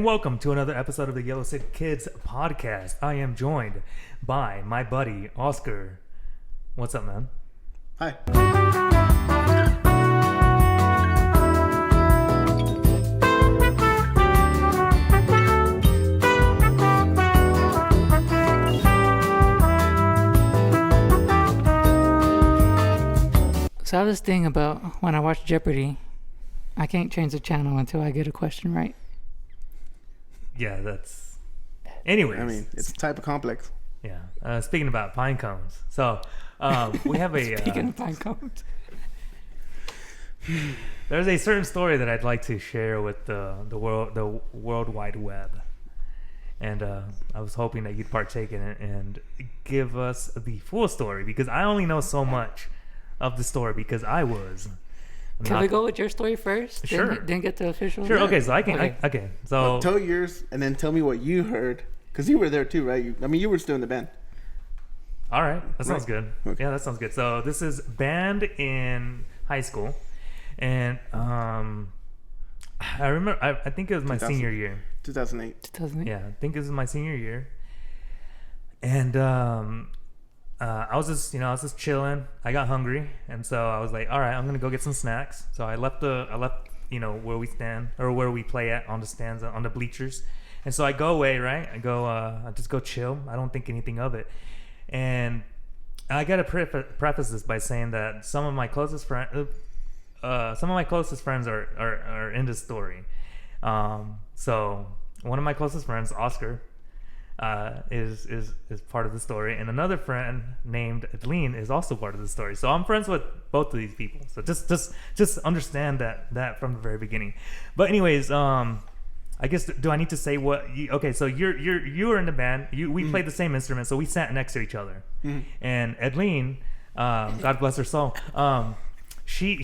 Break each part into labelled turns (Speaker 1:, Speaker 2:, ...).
Speaker 1: welcome to another episode of the Yellow City Kids podcast. I am joined by my buddy, Oscar. What's up, man?
Speaker 2: Hi.
Speaker 3: So I have this thing about when I watch Jeopardy, I can't change the channel until I get a question right.
Speaker 1: Yeah, that's... Anyways.
Speaker 2: I mean, it's a type of complex.
Speaker 1: Yeah. Speaking about pine cones. So, we have a...
Speaker 3: Speaking of pine cones.
Speaker 1: There's a certain story that I'd like to share with the World Wide Web. And I was hoping that you'd partake in it and give us the full story, because I only know so much of the story because I was...
Speaker 3: Can we go with your story first?
Speaker 1: Sure.
Speaker 3: Then get the official.
Speaker 1: Sure.
Speaker 3: Yeah.
Speaker 1: Okay. So I can. Okay. So
Speaker 2: Well, tell yours and then tell me what you heard, because you were there too, right? You were still in the band.
Speaker 1: all right. That sounds good.
Speaker 2: Okay.
Speaker 1: Yeah, that sounds good. So this is band in high school, and I remember. I think it was my
Speaker 2: 2000.
Speaker 1: senior year.
Speaker 2: 2008.
Speaker 1: Yeah, I think it was my senior year, and I was just chilling. I got hungry, and so I was like, all right, I'm gonna go get some snacks. So I left where we stand or where we play at on the stands on the bleachers, and so I go away, right? I just go chill. I don't think anything of it, and I gotta preface this by saying that some of my closest friends are in this story. So one of my closest friends, Oscar, is part of the story, and another friend named Adeline is also part of the story. So I'm friends with both of these people. So just understand that from the very beginning. But anyways, I guess, do I need to say what? Okay, so you were in the band. We played the same instrument, so we sat next to each other. Mm-hmm. And Adeline, God bless her soul, she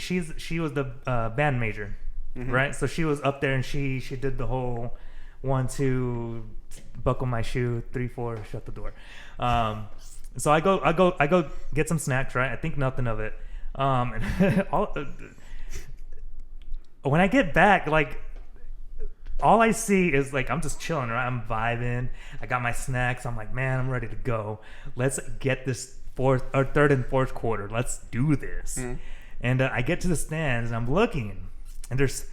Speaker 1: was the band major, mm-hmm. right? So she was up there, and she did the whole 1, 2. Buckle my shoe, 3, 4, shut the door. So I go get some snacks, right? I think nothing of it. When I get back, like, all I see is, like, I'm just chilling, right? I'm vibing. I got my snacks. I'm like, man, I'm ready to go. Let's get this third and fourth quarter. Let's do this. Mm. And I get to the stands, and I'm looking, and there's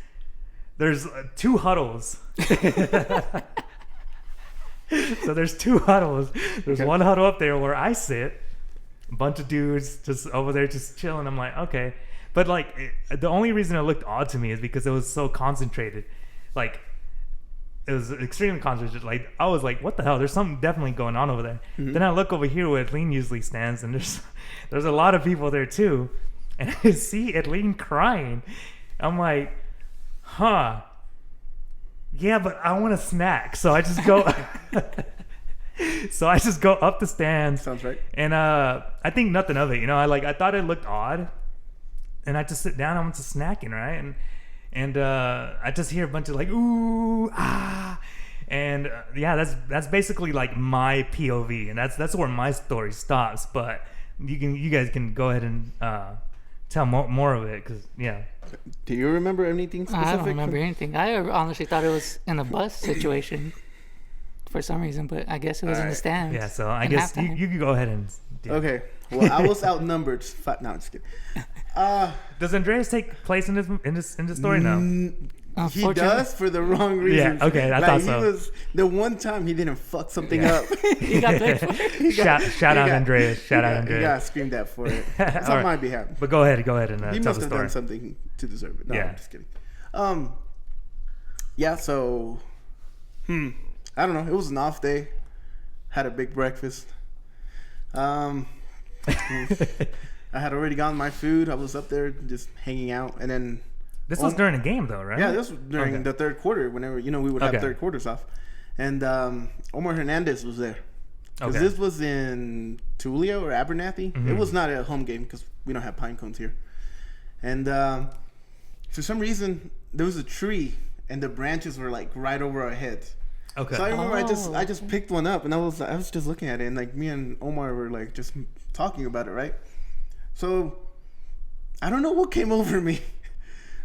Speaker 1: 2 huddles. So there's 2 huddles. There's one huddle up there where I sit, a bunch of dudes just over there just chilling. I'm like, okay. But, like, the only reason it looked odd to me is because it was so concentrated. Like, it was extremely concentrated. Like, I was like, what the hell? There's something definitely going on over there. Mm-hmm. Then I look over here where Adeline usually stands, and there's a lot of people there too. And I see Adeline crying. I'm like, huh. Yeah, but I want a snack, so I just go. Up the stands.
Speaker 2: Sounds right.
Speaker 1: And I think nothing of it. I thought it looked odd, and I just sit down. I'm just snacking, right? And I just hear a bunch of, like, ooh, ah, and yeah, that's basically, like, my POV, and that's where my story stops. But you guys can go ahead and tell more of it, because yeah.
Speaker 2: Do you remember anything specific?
Speaker 3: I don't remember anything. I honestly thought it was in a bus situation for some reason, but I guess it was in the stands.
Speaker 1: Yeah, so I guess you could go ahead and... Yeah.
Speaker 2: Okay. Well, I was outnumbered. No, I'm just kidding.
Speaker 1: Does Andreas take place in this story? No.
Speaker 2: He does, for the wrong reasons.
Speaker 1: Yeah, okay, I thought so.
Speaker 2: The one time he didn't fuck something up.
Speaker 3: He got blamed for it.
Speaker 1: Shout out Andreas. Shout out Andreas.
Speaker 2: He got screamed at for it. That's on my behalf.
Speaker 1: But go ahead and tell the story.
Speaker 2: He must have done something to deserve it. No, I'm just kidding. Yeah, so, I don't know. It was an off day. Had a big breakfast. I had already gotten my food. I was up there just hanging out, and then...
Speaker 1: This was during a game, though, right?
Speaker 2: Yeah, this was during the third quarter, whenever, we would have third quarters off. And Omar Hernandez was there. Because this was in Tulio or Abernathy. Mm-hmm. It was not a home game because we don't have pine cones here. And for some reason, there was a tree, and the branches were, like, right over our heads. Okay. So I remember I just picked one up, and I was just looking at it, and, like, me and Omar were, like, just talking about it, right? So I don't know what came over me.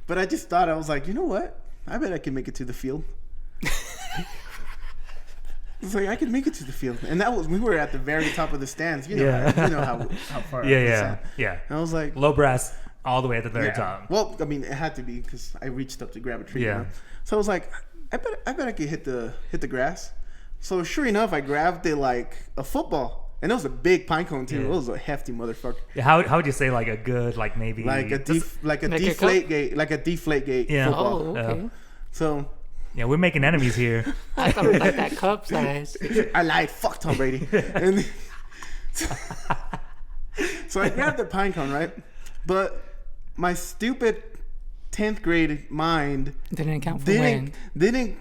Speaker 2: But I just thought, I was like, you know what? I bet I can make it to the field. was like, I could make it to the field, and we were at the very top of the stands. You know, how far.
Speaker 1: Yeah.
Speaker 2: And I was like,
Speaker 1: low brass all the way at the very top.
Speaker 2: Well, I mean, it had to be because I reached up to grab a tree.
Speaker 1: Yeah.
Speaker 2: You know? So I was like, I bet I could hit the grass. So sure enough, I grabbed it like a football. And it was a big pine cone too. Yeah. It was a hefty motherfucker.
Speaker 1: Yeah, how would you say like a good like maybe
Speaker 2: like a deflate gate
Speaker 1: yeah.
Speaker 2: football.
Speaker 3: Oh, okay.
Speaker 2: Yeah. So
Speaker 1: yeah, we're making enemies here.
Speaker 3: I thought it was like that cup size.
Speaker 2: I lied. Fuck Tom Brady. And so I grabbed the pine cone, right? But my stupid 10th grade mind
Speaker 3: didn't account for wind.
Speaker 2: Didn't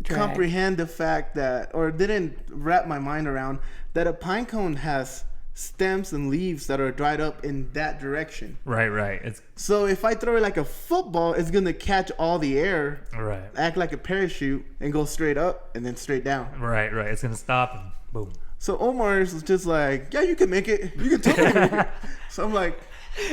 Speaker 2: comprehend the fact that, or didn't wrap my mind around that a pine cone has stems and leaves that are dried up in that direction.
Speaker 1: Right.
Speaker 2: So if I throw it like a football, it's gonna catch all the air,
Speaker 1: right,
Speaker 2: act like a parachute, and go straight up and then straight down.
Speaker 1: Right. It's gonna stop and boom.
Speaker 2: So Omar's was just like, yeah, you can make it. You can totally make it. So I'm like,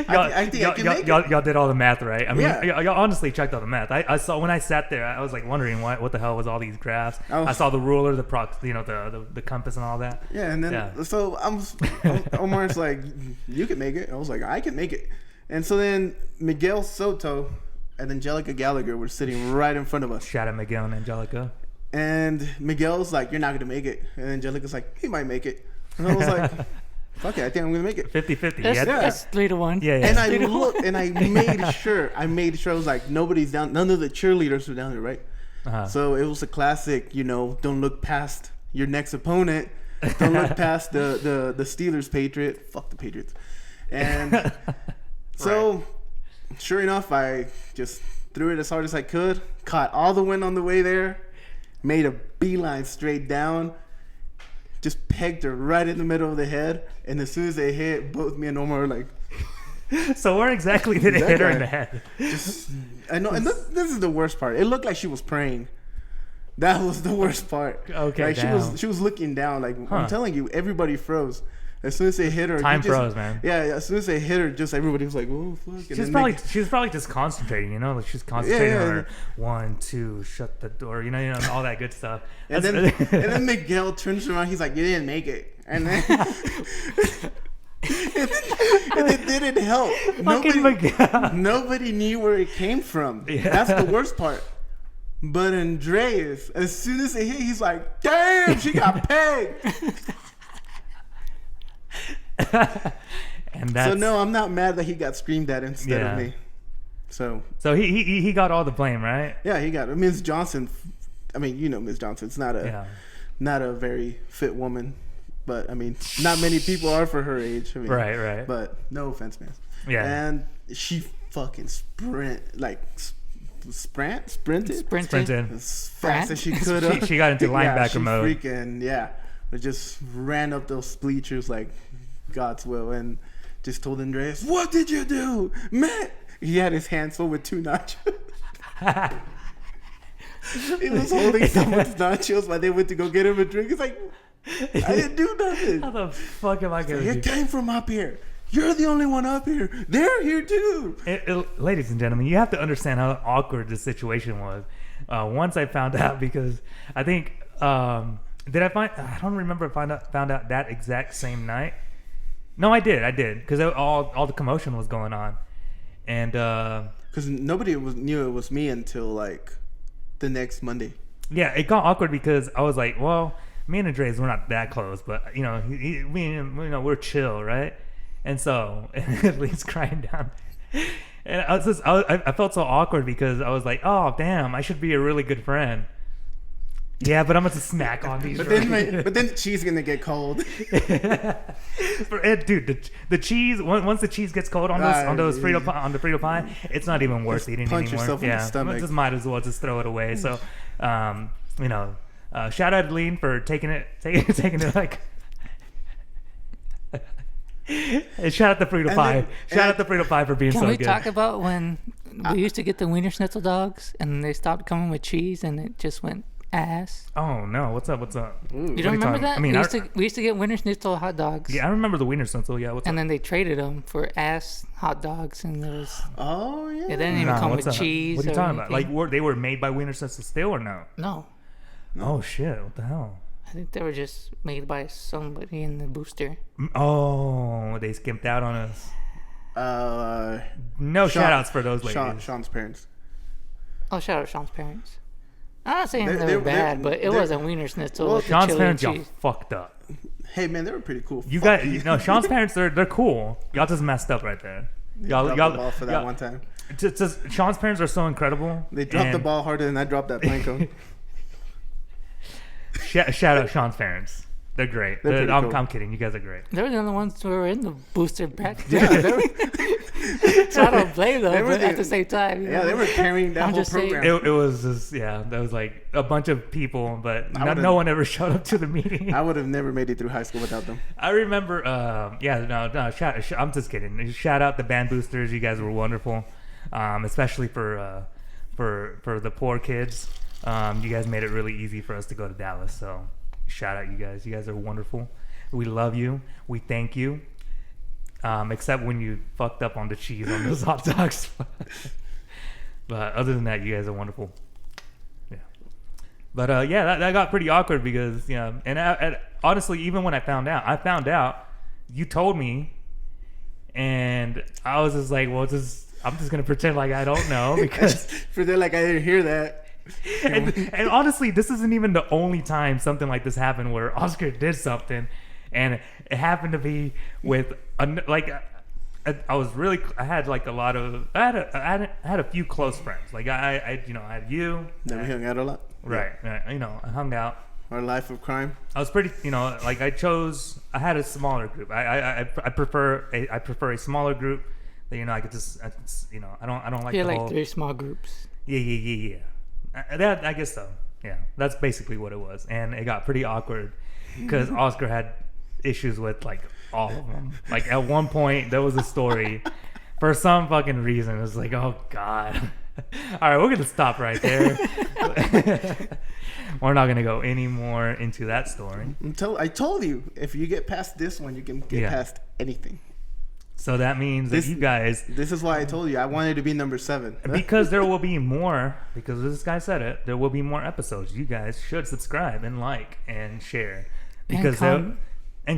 Speaker 2: I think I can make it.
Speaker 1: Y'all did all the math, right? I mean, y'all honestly checked all the math. I saw when I sat there, I was like wondering what the hell was all these graphs. I saw the ruler, the compass and all that.
Speaker 2: Yeah, and then so Omar's like, you can make it. I was like, I can make it. And so then Miguel Soto and Angelica Gallagher were sitting right in front of us.
Speaker 1: Shout out Miguel and Angelica.
Speaker 2: And Miguel's like, you're not gonna make it. And Angelica's like, he might make it. And I was like, fuck it, I think I'm gonna make it.
Speaker 1: 50-50.
Speaker 3: That's 3-1.
Speaker 1: Yeah.
Speaker 2: And I looked, and I made sure. I was like, nobody's down. None of the cheerleaders were down there, right?
Speaker 1: Uh-huh.
Speaker 2: So it was a classic, don't look past your next opponent. Don't look past the Steelers Patriot. Fuck the Patriots. And so, sure enough, I just threw it as hard as I could. Caught all the wind on the way there. Made a beeline straight down. Just pegged her right in the middle of the head, and as soon as they hit, both me and Omar were like.
Speaker 1: So where exactly did it hit her in the head?
Speaker 2: I know, and this is the worst part. It looked like she was praying. That was the worst part.
Speaker 1: Okay,
Speaker 2: like she was looking down. Like I'm telling you, everybody froze. As soon as they hit her,
Speaker 1: time froze, man.
Speaker 2: Yeah. As soon as they hit her, just everybody was like, "Oh fuck!"
Speaker 1: She was probably just concentrating, like she's concentrating on her 1, 2, shut the door, all that good stuff.
Speaker 2: And then Miguel turns around, he's like, "You didn't make it," and then and it didn't help. Nobody knew where it came from. Yeah. That's the worst part. But Andreas, as soon as it hit, he's like, "Damn, she got pegged."
Speaker 1: And that's,
Speaker 2: so no, I'm not mad that he got screamed at instead of me. So
Speaker 1: he got all the blame, right?
Speaker 2: Yeah, he got it. Ms. Johnson. I mean, Ms. Johnson's not a very fit woman, but I mean, not many people are for her age. I mean,
Speaker 1: right.
Speaker 2: But no offense, man.
Speaker 1: Yeah.
Speaker 2: And she fucking sprinted as fast as she could have.
Speaker 1: She got into linebacker mode.
Speaker 2: It just ran up those bleachers like God's will and just told Andreas, "What did you do, man?" He had his hands full with 2 nachos. He was holding someone's nachos while they went to go get him a drink. He's like, "I didn't do nothing."
Speaker 1: How the fuck am I gonna do?
Speaker 2: It came from up here. You're the only one up here. They're here too.
Speaker 1: Ladies and gentlemen, you have to understand how awkward this situation was. Once I found out, because I think I don't remember if I found out that exact same night. No, I did because all the commotion was going on, and
Speaker 2: because nobody knew it was me until like the next Monday.
Speaker 1: Yeah, it got awkward because I was like, well, me and Andres, we're not that close, but we're chill, right? And so Lee's crying down, and I felt so awkward because I was like, oh damn, I should be a really good friend. Yeah, but I'm going to smack on these.
Speaker 2: But then the cheese is going to get cold.
Speaker 1: Dude, the cheese, once the cheese gets cold on the Frito pie, it's not even worth eating anymore.
Speaker 2: Punch yourself in the stomach.
Speaker 1: Just might as well just throw it away. So, shout out to Lean for taking it like. And shout out to Frito pie. Shout out to Frito pie for being so good.
Speaker 3: Can we talk about when we used to get the Wiener Schnitzel dogs and they stopped coming with cheese and it just went ass?
Speaker 1: Oh no! What's up?
Speaker 3: You don't remember that? I mean, we used to get Wiener Schnitzel hot dogs.
Speaker 1: Yeah, I remember the Wiener Schnitzel. Yeah,
Speaker 3: and then they traded them for ass hot dogs, and there was.
Speaker 2: Oh yeah.
Speaker 3: Yeah, they didn't even come with cheese.
Speaker 1: What are you talking about? Like, they were made by Wiener Schnitzel still or no?
Speaker 3: No.
Speaker 1: Oh shit! What the hell?
Speaker 3: I think they were just made by somebody in the booster.
Speaker 1: Oh, they skimped out on us. No shout outs for those ladies.
Speaker 2: Sean's parents.
Speaker 3: Oh, shout out Sean's parents. I'm not saying they were bad, but it wasn't Wiener Schnitzel. Well,
Speaker 1: Sean's parents, y'all fucked up.
Speaker 2: Hey man, they were pretty cool.
Speaker 1: You guys, Sean's parents, they're cool. Y'all just messed up right there.
Speaker 2: Y'all dropped the ball for that one time.
Speaker 1: Just Sean's parents are so incredible.
Speaker 2: They dropped the ball harder than I dropped that pine cone.
Speaker 1: Shout out Sean's parents. They're great. I'm kidding. You guys are great.
Speaker 3: They were the only ones who were in the booster batch. So I don't blame them, but at the same time.
Speaker 2: They were carrying that whole program.
Speaker 1: It was just, that was like a bunch of people, but no one ever showed up to the meeting.
Speaker 2: I would have never made it through high school without them.
Speaker 1: I remember, I'm just kidding. Shout out the band boosters. You guys were wonderful, especially for the poor kids. You guys made it really easy for us to go to Dallas, so shout out you guys. You guys are wonderful. We love you. We thank you. Except when you fucked up on the cheese on those hot dogs. But other than that, you guys are wonderful. Yeah. But that got pretty awkward because and honestly, even when I found out, you told me, and I was just like, well, I'm just gonna pretend like I don't know because
Speaker 2: pretend like I didn't hear that.
Speaker 1: And honestly, this isn't even the only time something like this happened where Oscar did something, and it happened to be with I had a few close friends. Like I had you.
Speaker 2: Then we hung out a lot.
Speaker 1: Right. I hung out.
Speaker 2: Our life of crime.
Speaker 1: I was pretty, like I had a smaller group. I prefer a smaller group. That, I could just, I don't like.
Speaker 3: Yeah,
Speaker 1: the
Speaker 3: like
Speaker 1: whole,
Speaker 3: 3 small groups.
Speaker 1: Yeah. That I guess so. Yeah, that's basically what it was, and it got pretty awkward because Oscar had issues with like all of them. Like at one point, there was a story for some fucking reason. It was like, oh god. All right, we're gonna stop right there. We're not gonna go any more into that story.
Speaker 2: I told you, if you get past this one, you can get past anything.
Speaker 1: So that means that you guys...
Speaker 2: This is why I told you. I wanted to be number 7.
Speaker 1: Because there will be more, because this guy said it, there will be more episodes. You guys should subscribe and like and share. Because and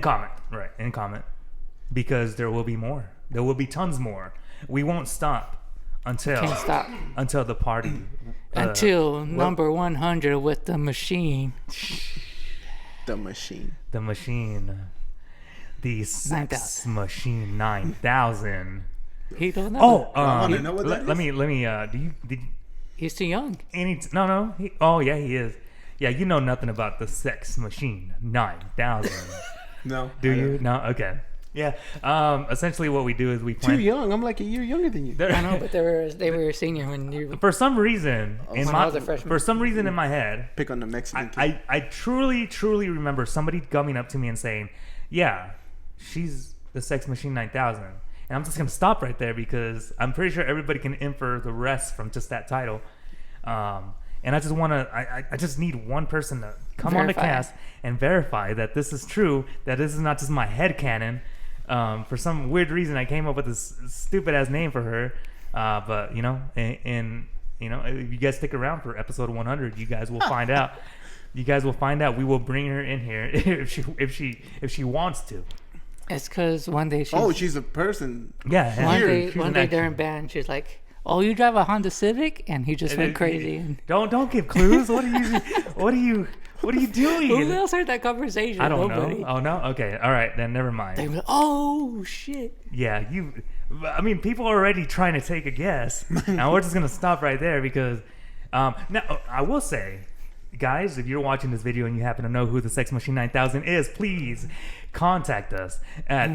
Speaker 1: comment. Right, and comment. Because there will be more. There will be tons more. We won't stop until the party.
Speaker 3: Until number 100 with the machine.
Speaker 2: The machine.
Speaker 1: The Sex Machine 9000.
Speaker 3: He don't know.
Speaker 1: Let me.
Speaker 3: He's too young.
Speaker 1: No. He is. Yeah, you know nothing about the Sex Machine 9000.
Speaker 2: No.
Speaker 1: Do you? No. Okay. Yeah. Essentially, what we do is we plan.
Speaker 2: Too young. I'm like a year younger than you.
Speaker 3: I know, but they were a senior when you.
Speaker 1: For some reason,
Speaker 3: I was a freshman.
Speaker 1: In my head,
Speaker 2: pick on the Mexican kid.
Speaker 1: I truly remember somebody coming up to me and saying, "Yeah, she's the Sex Machine 9000." And I'm just gonna stop right there because I'm pretty sure everybody can infer the rest from just that title. And I just I just need one person to come on the cast and verify that this is true, that this is not just my headcanon. For some weird reason, I came up with this stupid ass name for her. But if you guys stick around for episode 100, you guys will find out. You guys will find out. We will bring her in here if she wants to.
Speaker 3: It's because one day
Speaker 2: she's a person.
Speaker 3: Yeah. One day during band, she's like, "Oh, you drive a Honda Civic?" And he just went crazy.
Speaker 1: Don't give clues. What are you doing?
Speaker 3: Who else heard that conversation?
Speaker 1: I don't
Speaker 3: Nobody.
Speaker 1: know. Oh no. Okay. All right. Then never mind.
Speaker 3: They were like, "Oh shit."
Speaker 1: Yeah. People are already trying to take a guess. Now we're just gonna stop right there because now I will say, guys, if you're watching this video and you happen to know who the Sex Machine 9000 is, please contact us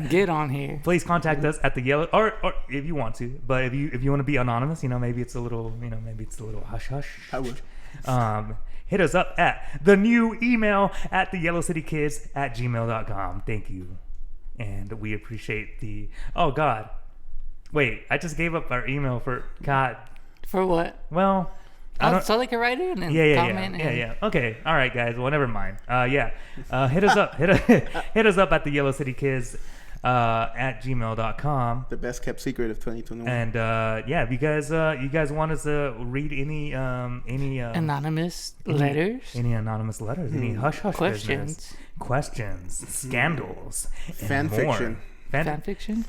Speaker 3: get on here.
Speaker 1: Please contact us at the yellow, or if you want to, but if you want to be anonymous, maybe it's a little hush hush.
Speaker 2: I would.
Speaker 1: Hit us up at the new email at theyellowcitykids@gmail.com. Thank you, and we appreciate the. Oh God, wait! I just gave up our email for God.
Speaker 3: For what?
Speaker 1: Well.
Speaker 3: So they can write in and comment.
Speaker 1: Yeah. Okay. All right, guys. Well, never mind. Hit us up. Hit us up at the Yellow City Kids at gmail.com.
Speaker 2: The best kept secret of 2021.
Speaker 1: And if you guys want us to read any
Speaker 3: anonymous letters,
Speaker 1: any hush hush questions, scandals,
Speaker 2: fan fiction.
Speaker 3: Fan fiction.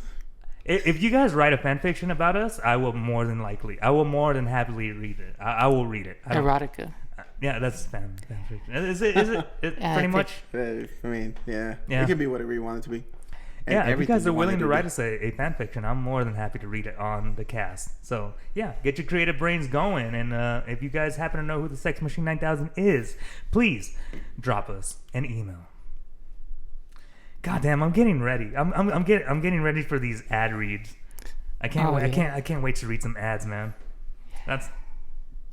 Speaker 1: If you guys write a fan fiction about us, I will more than happily read it. I will read it.
Speaker 3: Erotica.
Speaker 1: Yeah, that's fan fiction. Is it pretty much?
Speaker 2: I mean, yeah. It can be whatever you want it to be.
Speaker 1: And if you guys are willing to write us a fan fiction, I'm more than happy to read it on the cast. So, yeah, get your creative brains going. And if you guys happen to know who the Sex Machine 9000 is, please drop us an email. God damn, I'm getting ready. I'm getting ready for these ad reads. I can't wait to read some ads, man. That's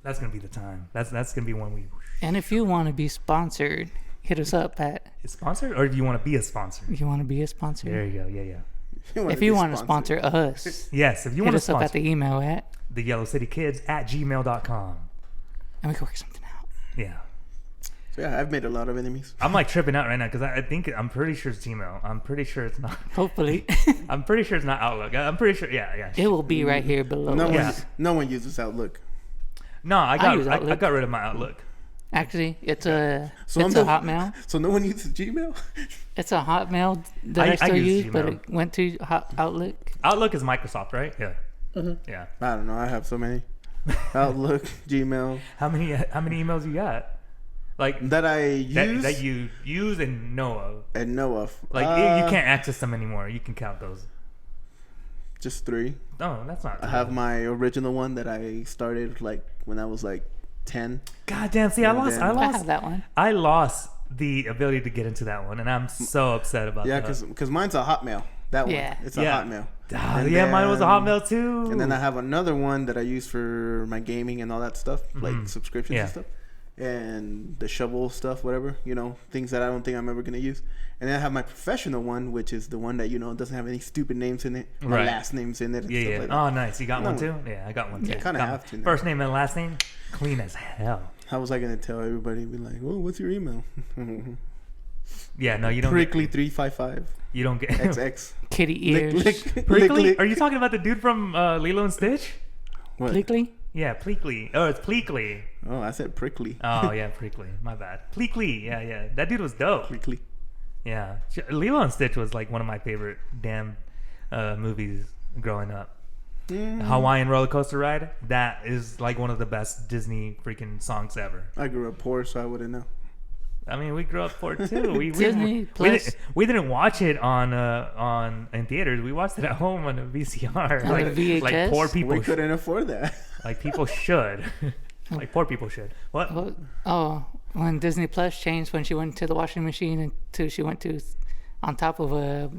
Speaker 1: gonna be the time. That's gonna be when we.
Speaker 3: And if you want to be sponsored, hit us up at.
Speaker 1: Is sponsored, or if you want to be a sponsor?
Speaker 3: If you want to be a sponsor.
Speaker 1: There you go. Yeah.
Speaker 3: If you want to sponsor us,
Speaker 1: yes. If you want to sponsor,
Speaker 3: hit us up at the email at
Speaker 1: theyellowcitykids@gmail.com.
Speaker 3: And we can work something out.
Speaker 1: Yeah.
Speaker 2: So yeah, I've made a lot of enemies.
Speaker 1: I'm like tripping out right now because I'm pretty sure it's Gmail. I'm pretty sure it's not.
Speaker 3: Hopefully.
Speaker 1: I'm pretty sure it's not Outlook. I'm pretty sure. Yeah.
Speaker 3: It will be right here below.
Speaker 2: No one uses Outlook.
Speaker 1: No, I got rid of my Outlook.
Speaker 3: Actually, it's a Hotmail.
Speaker 2: So no one uses Gmail?
Speaker 3: It's a Hotmail that I still use, but it went to Outlook.
Speaker 1: Outlook is Microsoft, right? Yeah.
Speaker 3: Mm-hmm.
Speaker 1: Yeah.
Speaker 2: I don't know. I have so many. Outlook, Gmail.
Speaker 1: How many emails you got? Like
Speaker 2: that I use
Speaker 1: that you use and know of.
Speaker 2: Like
Speaker 1: you can't access them anymore. You can count those.
Speaker 2: Just 3.
Speaker 1: No, that's not.
Speaker 2: I have my original one that I started like when I was like 10.
Speaker 1: God damn! See, I lost.
Speaker 3: I have that one.
Speaker 1: I lost the ability to get into that one, and I'm so upset about that.
Speaker 2: Yeah, because mine's a Hotmail. That one. It's a Hotmail.
Speaker 1: Mine was a Hotmail too.
Speaker 2: And then I have another one that I use for my gaming and all that stuff, like subscriptions and stuff. And the shovel stuff, whatever, things that I don't think I'm ever going to use. And then I have my professional one, which is the one that, doesn't have any stupid names in it. My last name's in it. And stuff like that.
Speaker 1: Oh, nice. You got one too? Yeah, I got one too.
Speaker 2: You kind of have to.
Speaker 1: First name and last name, clean as hell.
Speaker 2: How was I going to tell everybody? Be like, well, what's your email?
Speaker 1: Yeah, no, you don't.
Speaker 2: Prickly355.
Speaker 1: You don't get.
Speaker 2: XX.
Speaker 3: Kitty ears.
Speaker 1: Prickly? Are you talking about the dude from Lilo and Stitch?
Speaker 3: What? Prickly?
Speaker 1: Yeah, Pleakley. Oh, it's Pleakley.
Speaker 2: Oh, I said Prickly.
Speaker 1: Oh, yeah, Prickly. My bad. Pleakley. Yeah. That dude was dope.
Speaker 2: Prickly.
Speaker 1: Yeah. Lilo and Stitch was like one of my favorite damn movies growing up. Hawaiian Roller Coaster Ride. That is like one of the best Disney freaking songs ever.
Speaker 2: I grew up poor, so I wouldn't know.
Speaker 1: I mean, we grew up poor too. We didn't watch it on in theaters. We watched it at home on a VCR.
Speaker 3: On a VHS?
Speaker 1: Like poor people.
Speaker 2: We couldn't afford that.
Speaker 1: Like people should. Like poor people should. What?
Speaker 3: Oh, when Disney Plus changed when she went to the washing machine and she went to on top of a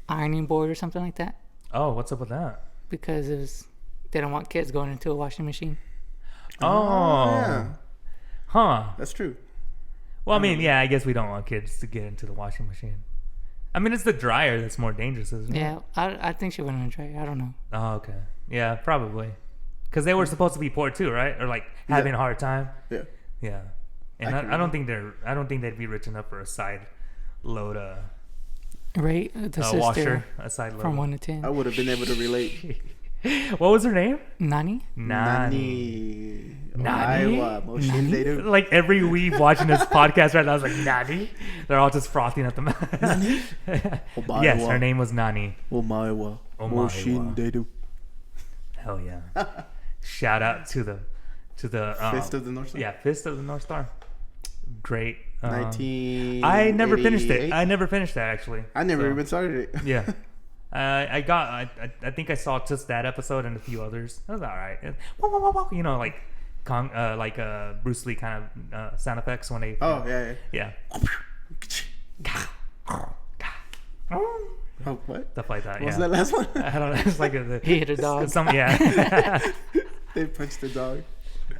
Speaker 3: ironing board or something like that.
Speaker 1: Oh, what's up with that?
Speaker 3: Because they don't want kids going into a washing machine.
Speaker 1: Oh.
Speaker 2: Yeah.
Speaker 1: Huh.
Speaker 2: That's true.
Speaker 1: Well, I mean, yeah, I guess we don't want kids to get into the washing machine. I mean, it's the dryer that's more dangerous, isn't it?
Speaker 3: Yeah, I think she went in the dryer. I don't know.
Speaker 1: Oh, okay. Yeah, probably. Because they were supposed to be poor too, right? Or like having a hard time.
Speaker 2: Yeah.
Speaker 1: Yeah. And I don't think they'd be rich enough for a side load
Speaker 3: Right, the sister
Speaker 1: washer, a side load.
Speaker 3: From 1 to 10.
Speaker 2: I would have been able to relate.
Speaker 1: What was her name?
Speaker 3: Nani.
Speaker 2: Iowa.
Speaker 1: Like every week watching this podcast right now, I was like, Nani? They're all just frothing at the mouth.
Speaker 2: Nani?
Speaker 1: Yes, her name was Nani.
Speaker 2: Omaiwa.
Speaker 1: Hell yeah. Shout out to the
Speaker 2: Fist of the North Star.
Speaker 1: Yeah, Fist of the North Star. Great.
Speaker 2: 19.
Speaker 1: I never finished it. I never finished that actually.
Speaker 2: I never even started it.
Speaker 1: Yeah. I think I saw just that episode and a few others. That was all right. Like Bruce Lee kind of sound effects when they.
Speaker 2: Oh yeah. Oh, what?
Speaker 1: Stuff like that.
Speaker 2: What was that last one?
Speaker 1: I don't know. It's like
Speaker 3: he hit a dog.
Speaker 2: They punched the dog.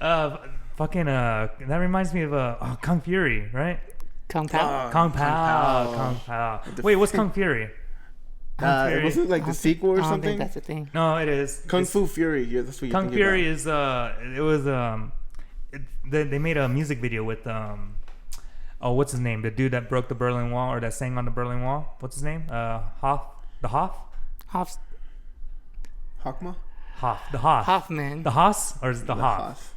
Speaker 1: That reminds me of Kung Fury, right?
Speaker 3: Kung Pao.
Speaker 1: Kung Pao. Wait, what's Kung Fury?
Speaker 2: It wasn't like the sequel or
Speaker 3: I don't
Speaker 2: something.
Speaker 3: think that's a thing.
Speaker 1: No, it is.
Speaker 2: Kung Fu Fury. Yeah, that's what you're
Speaker 1: Kung Fury about. They made a music video with Oh, what's his name? The dude that broke the Berlin Wall or that sang on the Berlin Wall. What's his name? Hoff. The Hoff.
Speaker 3: Hoff.
Speaker 2: Hockma.
Speaker 1: Hoff. The Hoff.
Speaker 3: Hoffman.
Speaker 1: The Haas or is it the Hoff?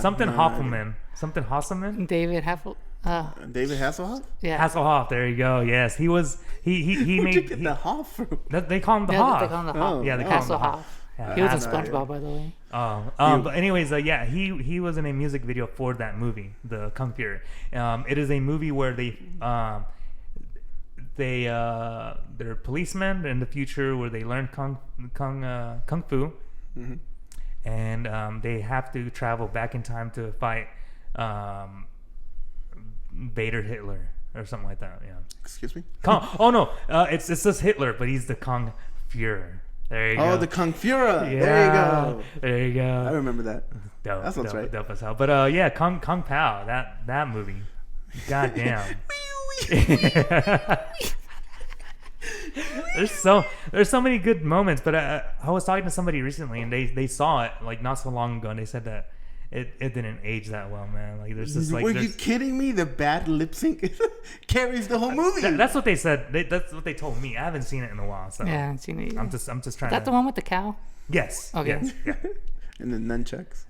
Speaker 1: Something Hoffman. Something Hosselman.
Speaker 3: David Hassel.
Speaker 2: David Hasselhoff.
Speaker 3: Yeah.
Speaker 1: Hasselhoff. There you go. Yes, he was. He
Speaker 2: Where'd
Speaker 1: made.
Speaker 2: you get the Hoff from?
Speaker 1: They call him the
Speaker 3: Yeah,
Speaker 1: Hoff.
Speaker 3: they call him the Hoff.
Speaker 1: Yeah, they call him the
Speaker 3: Hasselhoff.
Speaker 1: Hoff. Yeah.
Speaker 3: He was in
Speaker 2: I have no
Speaker 3: SpongeBob, by the way.
Speaker 1: But anyways, yeah, he was in a music video for that movie, the Kung Fury. It is a movie where they're policemen in the future where they learn kung fu, and they have to travel back in time to fight Vader Hitler or something like that. Yeah.
Speaker 2: Excuse me.
Speaker 1: Oh no, it's just Hitler, but he's the Kung Fuhrer. There you go.
Speaker 2: Oh, the Kung Fuhrer.
Speaker 1: Yeah,
Speaker 2: there you go.
Speaker 1: There you go.
Speaker 2: I remember that.
Speaker 1: Dope,
Speaker 2: That sounds right.
Speaker 1: Dope as hell. But yeah, Kung Pao, that movie. God damn. There's so many good moments, but I was talking to somebody recently and they saw it like not so long ago and they said that it didn't age that well, man. Like there's just like
Speaker 2: Were you kidding me? The bad lip sync carries the whole movie.
Speaker 1: That's what they said. That's what they told me. I haven't seen it in a while, so
Speaker 3: Yeah, I haven't seen it.
Speaker 1: I'm just trying.
Speaker 3: Is that the one with the cow?
Speaker 1: Yes.
Speaker 3: Okay.
Speaker 1: Yes, yeah.
Speaker 2: And the nunchucks.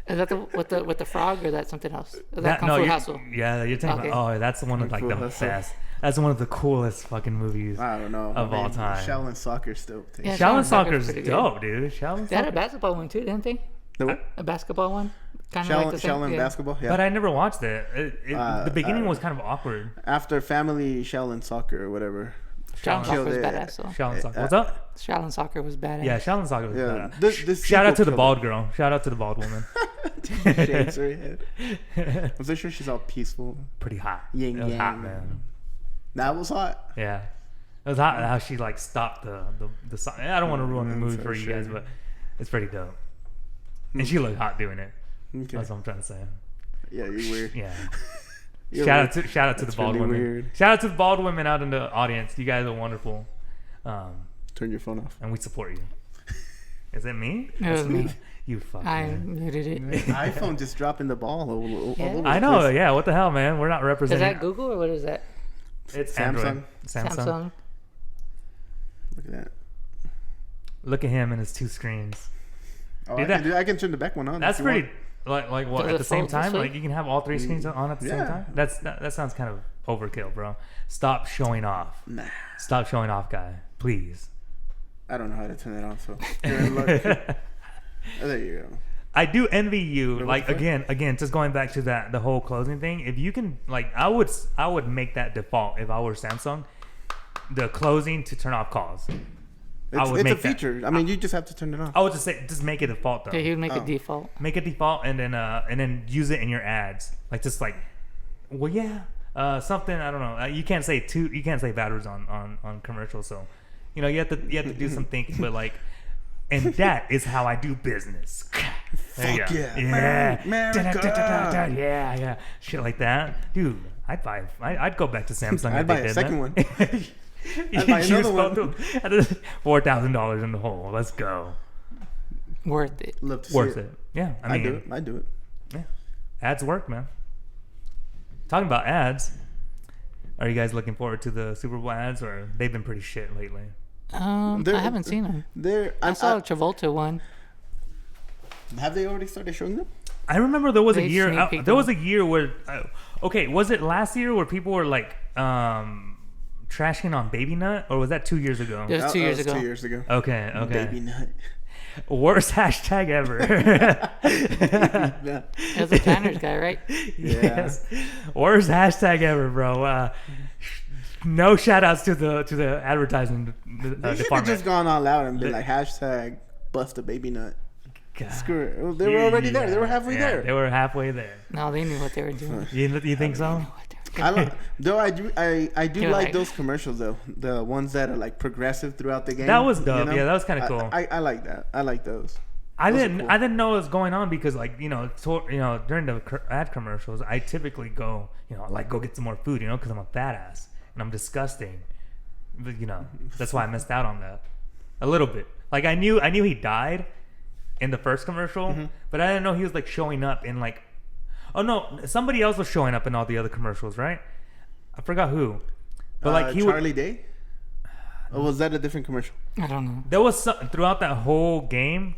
Speaker 3: Is that with the frog or that something else? Is that Kung Fu Hustle?
Speaker 1: Yeah, you're talking
Speaker 3: Okay.
Speaker 1: about. Oh, that's one of like
Speaker 2: Kung Fu
Speaker 1: the
Speaker 2: Hustle.
Speaker 1: best. That's one of the coolest fucking movies
Speaker 2: I don't know.
Speaker 1: of all time.
Speaker 2: Shaolin Soccer still takes.
Speaker 3: Yeah.
Speaker 1: Shaolin
Speaker 3: Shaolin Soccer's
Speaker 1: Soccer's
Speaker 3: pretty good.
Speaker 1: dope, dude. Shaolin
Speaker 3: They had a
Speaker 1: Soccer.
Speaker 3: basketball one too, didn't they?
Speaker 2: The,
Speaker 3: A basketball one? Kind of
Speaker 2: Shaolin,
Speaker 3: like the same.
Speaker 2: Shaolin
Speaker 3: Yeah.
Speaker 2: basketball. Yeah.
Speaker 1: But I never watched it. The beginning was kind of awkward.
Speaker 2: After Family Shaolin Soccer or whatever.
Speaker 3: Shaolin Soccer was
Speaker 2: Killed it.
Speaker 3: badass though.
Speaker 1: Shaolin Soccer. What's up?
Speaker 3: Shaolin Soccer was badass.
Speaker 1: Yeah, Shaolin Soccer was
Speaker 2: Yeah.
Speaker 1: badass.
Speaker 2: This
Speaker 1: Shout out to the
Speaker 2: sequel
Speaker 1: bald girl. Shout out to the bald woman.
Speaker 2: Shakes her head. I'm so sure she's all peaceful.
Speaker 1: Pretty hot.
Speaker 2: Yin
Speaker 1: It was
Speaker 2: yang.
Speaker 1: hot, man.
Speaker 2: That was hot.
Speaker 1: Yeah. It was hot how she like stopped the song. I don't want to ruin the movie for you guys, but it's pretty dope. And she looked hot doing it.
Speaker 2: Okay.
Speaker 1: That's what I'm trying to say.
Speaker 2: Yeah, you're weird.
Speaker 1: Yeah.
Speaker 2: You're
Speaker 1: shout
Speaker 2: weird.
Speaker 1: out to
Speaker 2: That's
Speaker 1: the bald
Speaker 2: really
Speaker 1: women.
Speaker 2: weird.
Speaker 1: Shout out to the bald women out in the audience. You guys are wonderful.
Speaker 2: Turn your phone off.
Speaker 1: And we support you. Is it me?
Speaker 3: It was me.
Speaker 1: You fuck.
Speaker 3: I
Speaker 1: man.
Speaker 3: muted it.
Speaker 2: iPhone just dropping the ball all
Speaker 3: Yeah.
Speaker 2: over
Speaker 1: I
Speaker 2: the
Speaker 1: know.
Speaker 2: place.
Speaker 1: Yeah. What the hell, man? We're not
Speaker 3: Is
Speaker 1: representing.
Speaker 3: that Google or what is that?
Speaker 1: It's
Speaker 2: Samsung.
Speaker 1: Android. Samsung.
Speaker 3: Samsung.
Speaker 2: Look at that.
Speaker 1: Look at him and his two screens.
Speaker 2: Oh,
Speaker 1: Dude,
Speaker 2: I can turn the back one on.
Speaker 1: That's
Speaker 2: if you
Speaker 1: pretty.
Speaker 2: want.
Speaker 1: Like what?
Speaker 3: Does
Speaker 1: At
Speaker 3: it
Speaker 1: the same
Speaker 3: fold this
Speaker 1: time,
Speaker 3: way?
Speaker 1: like you can have all three screens on at the same
Speaker 2: Yeah.
Speaker 1: time. That sounds kind of overkill, bro. Stop showing off.
Speaker 2: Nah.
Speaker 1: Stop showing off, guy. Please.
Speaker 2: I don't know how to turn it on, so you're in luck. Oh, there you go.
Speaker 1: I do envy you.
Speaker 2: What
Speaker 1: Like
Speaker 2: the fuck?
Speaker 1: again, just going back to the whole closing thing. If you can, like, I would make that default if I were Samsung. The closing to turn off calls.
Speaker 2: It's
Speaker 1: would
Speaker 2: a
Speaker 1: make that.
Speaker 2: feature. I mean, you just have to turn it on.
Speaker 1: I would just make it default though.
Speaker 3: Yeah, he would make
Speaker 2: Oh.
Speaker 3: it default.
Speaker 1: Make it default and then use it in your ads. Like just like, well, yeah, something I don't know. You can't say bad words on commercials. So, you know, you have to do some thinking. But like, and that is how I do business. There you
Speaker 2: Fuck
Speaker 1: go.
Speaker 2: yeah.
Speaker 1: Yeah,
Speaker 2: America.
Speaker 1: Da-da-da-da-da-da. Yeah, shit like that, dude. I'd go back to Samsung.
Speaker 2: I'd
Speaker 1: if
Speaker 2: buy
Speaker 1: they
Speaker 2: a
Speaker 1: did
Speaker 2: second
Speaker 1: that.
Speaker 2: one.
Speaker 1: You
Speaker 2: buy
Speaker 1: choose
Speaker 2: another one.
Speaker 1: $4,000 in the hole. Let's go.
Speaker 3: Worth it.
Speaker 2: Love to
Speaker 1: Worth
Speaker 2: see
Speaker 1: it. Yeah, I
Speaker 2: I
Speaker 1: mean,
Speaker 2: do it. I do it.
Speaker 1: yeah. Ads work, man. Talking about ads, are you guys looking forward to the Super Bowl ads, or they've been pretty shit lately?
Speaker 3: I haven't seen them. I saw a Travolta one.
Speaker 2: Have they already started showing them?
Speaker 1: I remember there was a
Speaker 3: They
Speaker 1: year.
Speaker 3: sneak peek
Speaker 1: There was a
Speaker 3: them.
Speaker 1: year where, okay, was it last year where people were like trashing on Baby Nut, or was that 2 years ago?
Speaker 3: It was 2 years
Speaker 2: That was
Speaker 3: ago.
Speaker 2: 2 years ago.
Speaker 1: Okay,
Speaker 2: Baby nut.
Speaker 1: Worst hashtag ever.
Speaker 2: Yeah.
Speaker 3: It was the Tanner's guy, right?
Speaker 1: Yes. Worst hashtag ever, bro. No shout outs to the advertising
Speaker 2: They should have
Speaker 1: department.
Speaker 2: just gone all out and been like hashtag bust a baby nut.
Speaker 1: God.
Speaker 2: Screw it. They were already there. They were halfway
Speaker 1: Yeah,
Speaker 2: there.
Speaker 1: They were halfway there.
Speaker 3: No, they knew what they were doing.
Speaker 1: You think so?
Speaker 2: Though I do
Speaker 3: You're
Speaker 2: like
Speaker 3: like-
Speaker 2: those commercials though. The ones that are like progressive throughout the game.
Speaker 1: That was dope.
Speaker 2: you know?
Speaker 1: Yeah, that was kind of cool.
Speaker 2: I like that. I like those.
Speaker 1: I
Speaker 2: Those are
Speaker 1: didn't
Speaker 2: cool.
Speaker 1: I didn't know what was going on because like during the ad commercials I typically go go get some more food because I'm a badass and I'm disgusting, but that's why I missed out on that a little bit. Like I knew he died in the first commercial,
Speaker 2: Mm-hmm.
Speaker 1: but I didn't know he was like showing up in like Oh no, somebody else was showing up in all the other commercials, right? I forgot who. But like
Speaker 2: Charlie Day. Or was that a different commercial?
Speaker 3: I don't know.
Speaker 1: There was some, throughout the whole game,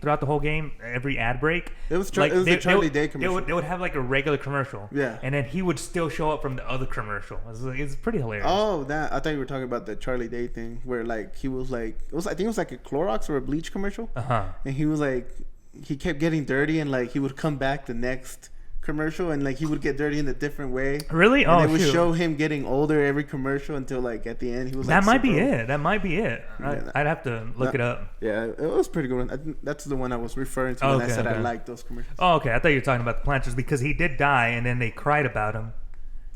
Speaker 1: every ad break.
Speaker 2: It was the Charlie Day commercial.
Speaker 1: They would have like a regular commercial.
Speaker 2: Yeah.
Speaker 1: And then he would still show up from the other commercial. It's pretty hilarious.
Speaker 2: Oh, that I thought you were talking about the Charlie Day thing, where like he was like, I think it was like a Clorox or a bleach commercial. And he was like, he kept getting dirty, and like he would come back the next commercial, and like he would get dirty in a different way.
Speaker 1: Really?
Speaker 2: And they would show him getting older every commercial until like at the end he was like,
Speaker 1: that might be it.
Speaker 2: Yeah,
Speaker 1: I'd have to look it up.
Speaker 2: Yeah, it was pretty good. I think that's the one I was referring to when I said I liked those commercials.
Speaker 1: Oh, okay. I thought you were talking about the planters, because he did die, and then they cried about him.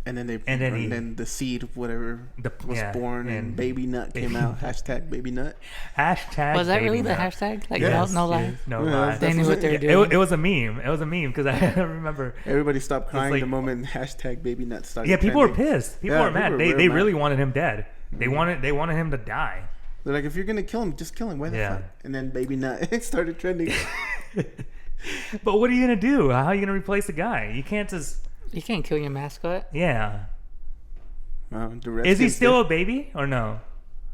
Speaker 2: And then the seed of whatever was born, and baby nut came out. Hashtag baby nut.
Speaker 1: Hashtag.
Speaker 3: Was that
Speaker 1: baby
Speaker 3: really
Speaker 1: nut.
Speaker 3: the hashtag? Like
Speaker 1: Yes.
Speaker 3: no lie.
Speaker 1: No lie.
Speaker 3: They knew what they were doing.
Speaker 1: It was a meme. It was a meme because I remember.
Speaker 2: Everybody stopped crying the moment hashtag baby nut started.
Speaker 1: Yeah, people
Speaker 2: trending.
Speaker 1: were pissed. People were mad. They really wanted him dead. They wanted him to die.
Speaker 2: They're like, if you're gonna kill him, just kill him. Why the fuck? And then baby nut started trending.
Speaker 1: But what are you gonna do? How are you gonna replace the guy? You can't just.
Speaker 3: You can't kill your mascot.
Speaker 1: Yeah. Is he still a baby or no?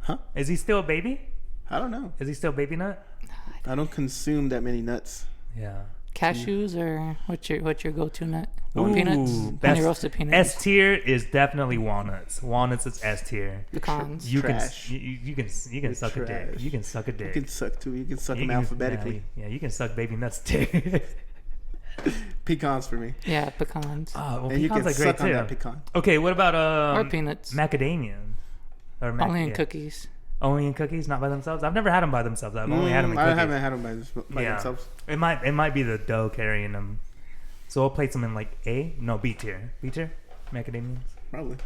Speaker 2: Huh?
Speaker 1: Is he still a baby?
Speaker 2: I don't know.
Speaker 1: Is he still baby nut?
Speaker 2: I don't consume that many nuts.
Speaker 1: Yeah.
Speaker 3: Cashews or what's your go-to nut?
Speaker 1: Ooh,
Speaker 3: peanuts. Honey roasted peanuts.
Speaker 1: S tier is definitely walnuts. Walnuts is S tier.
Speaker 3: Pecans.
Speaker 1: You
Speaker 2: Trash.
Speaker 1: can suck a dick. You can suck a dick.
Speaker 2: You can suck too. You can suck them alphabetically.
Speaker 1: Yeah, you can suck baby nuts too.
Speaker 2: Pecans for me.
Speaker 3: Yeah, pecans.
Speaker 1: Oh, well,
Speaker 2: And you can
Speaker 1: pecans are great
Speaker 2: suck on
Speaker 1: too.
Speaker 2: that pecan.
Speaker 1: Okay, what about
Speaker 3: or peanuts.
Speaker 1: macadamia? Or
Speaker 3: Only in cookies.
Speaker 1: Only in cookies, not by themselves. I've never had them by themselves. I've only had them in cookies.
Speaker 2: I haven't had them by themselves.
Speaker 1: It might be the dough carrying them. So I'll place them in like B tier. B tier, macadamias.
Speaker 2: Probably.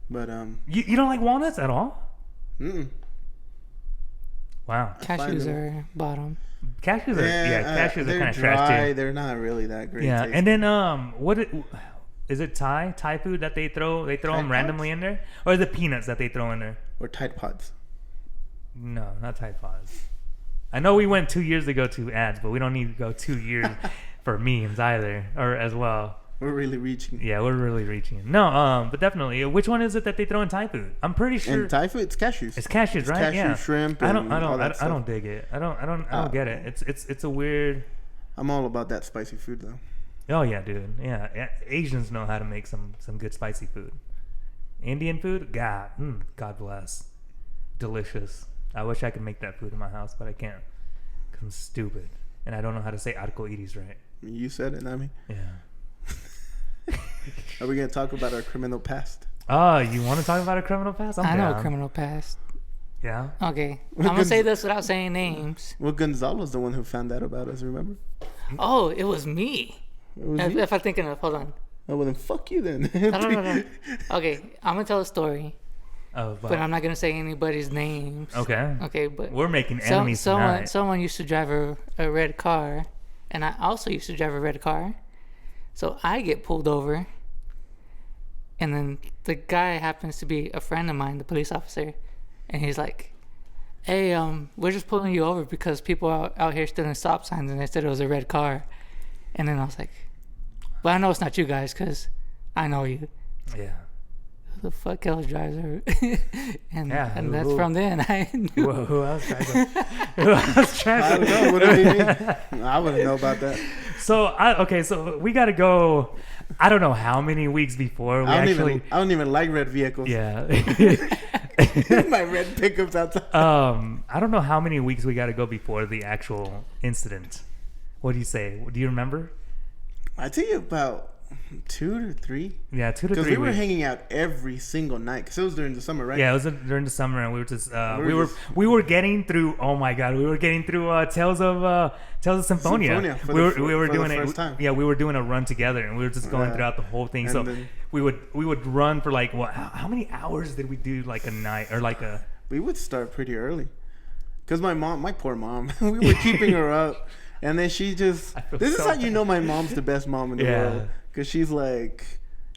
Speaker 2: But
Speaker 1: you don't like walnuts at all? Wow.
Speaker 3: Cashews are bottom.
Speaker 1: Cashews are kind of trash too.
Speaker 2: They're not really that great.
Speaker 1: Yeah,
Speaker 2: tasting.
Speaker 1: and then is it Thai food that they throw them randomly in there, or is it peanuts that they throw in there?
Speaker 2: Or Tide Pods.
Speaker 1: No, not Tide Pods. I know we went 2 years ago to ads, but we don't need to go 2 years for memes either, or as well.
Speaker 2: We're really reaching.
Speaker 1: Yeah, we're really reaching. No, but definitely. Which one is it that they throw in Thai food? I'm pretty sure.
Speaker 2: In Thai food, it's cashews.
Speaker 1: It's cashews, right?
Speaker 2: Cashew, shrimp. And
Speaker 1: I
Speaker 2: I
Speaker 1: don't dig it. I don't get it. It's a weird.
Speaker 2: I'm all about that spicy food though.
Speaker 1: Oh yeah, dude. Yeah, Asians know how to make some good spicy food. Indian food, God bless, delicious. I wish I could make that food in my house, but I can't. Cause I'm stupid and I don't know how to say arcoiris right.
Speaker 2: You said it, Nami.
Speaker 1: Yeah.
Speaker 2: Are we gonna talk about our criminal past?
Speaker 1: Oh, you want to talk about a criminal past?
Speaker 3: I know a criminal past.
Speaker 1: Yeah.
Speaker 3: Okay, I'm gonna say this without saying names.
Speaker 2: Well, Gonzalo's the one who found out about us. Remember?
Speaker 3: Oh, it was me. If I'm thinking of, hold on.
Speaker 2: Oh well, then fuck you then.
Speaker 3: No. Okay, I'm gonna tell a story.
Speaker 1: Oh,
Speaker 3: but I'm not gonna say anybody's names.
Speaker 1: Okay.
Speaker 3: Okay, but
Speaker 1: we're making enemies tonight.
Speaker 3: Someone used to drive a red car, and I also used to drive a red car. So I get pulled over, and then the guy happens to be a friend of mine, the police officer, and he's like, "Hey, we're just pulling you over because people out here stood in stop signs, and they said it was a red car." And then I was like, "Well, I know it's not you guys, cause I know you."
Speaker 1: Yeah.
Speaker 2: the
Speaker 3: fuck else drives her? and that's
Speaker 1: who,
Speaker 3: from then I knew.
Speaker 1: Who else drives her? Who else drives
Speaker 2: I don't know. What do you mean? I wouldn't know about that.
Speaker 1: So we got to go. I don't know how many weeks before
Speaker 2: I don't even like red vehicles.
Speaker 1: Yeah.
Speaker 2: My red pickups outside.
Speaker 1: I don't know how many weeks we got to go before the actual incident. What do you say? Do you remember?
Speaker 2: I tell you about 2 to 3.
Speaker 1: Yeah, 2 to 3.
Speaker 2: Because we were hanging out every single night. Because it was during the summer, right?
Speaker 1: Yeah, it was during the summer, and we were just we were getting through. Oh my God, we were getting through Tales of Symphonia. We were doing it. Yeah, we were doing a run together, and we were just going throughout the whole thing. And so we would run for like what? How many hours did we do like a night or like a?
Speaker 2: We would start pretty early. Because my poor mom, we were keeping her up. And then she just, this is how you know my mom's the best mom in the world. Because she's like,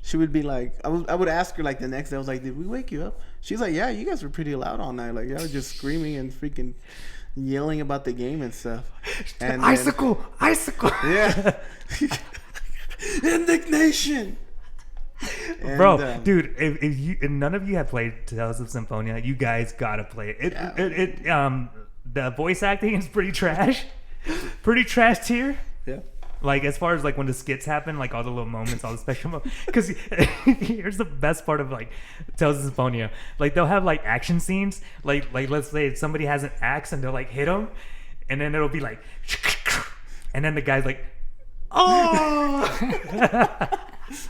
Speaker 2: she would be like, I would ask her like the next day, I was like, did we wake you up? She's like, yeah, you guys were pretty loud all night. Like, y'all were just screaming and freaking yelling about the game and stuff. And
Speaker 1: icicle.
Speaker 2: Yeah. Indignation.
Speaker 1: Bro, dude, if none of you have played Tales of Symphonia, you guys gotta play it. The voice acting is pretty trash. Pretty trash tier.
Speaker 2: Yeah.
Speaker 1: Like, as far as, like, when the skits happen, like, all the little moments, all the special moments. Because here's the best part of, like, Tales of Symphonia. Like, they'll have, like, action scenes. Like let's say somebody has an axe and they'll, like, hit him. And then it'll be, like... And then the guy's like... Oh!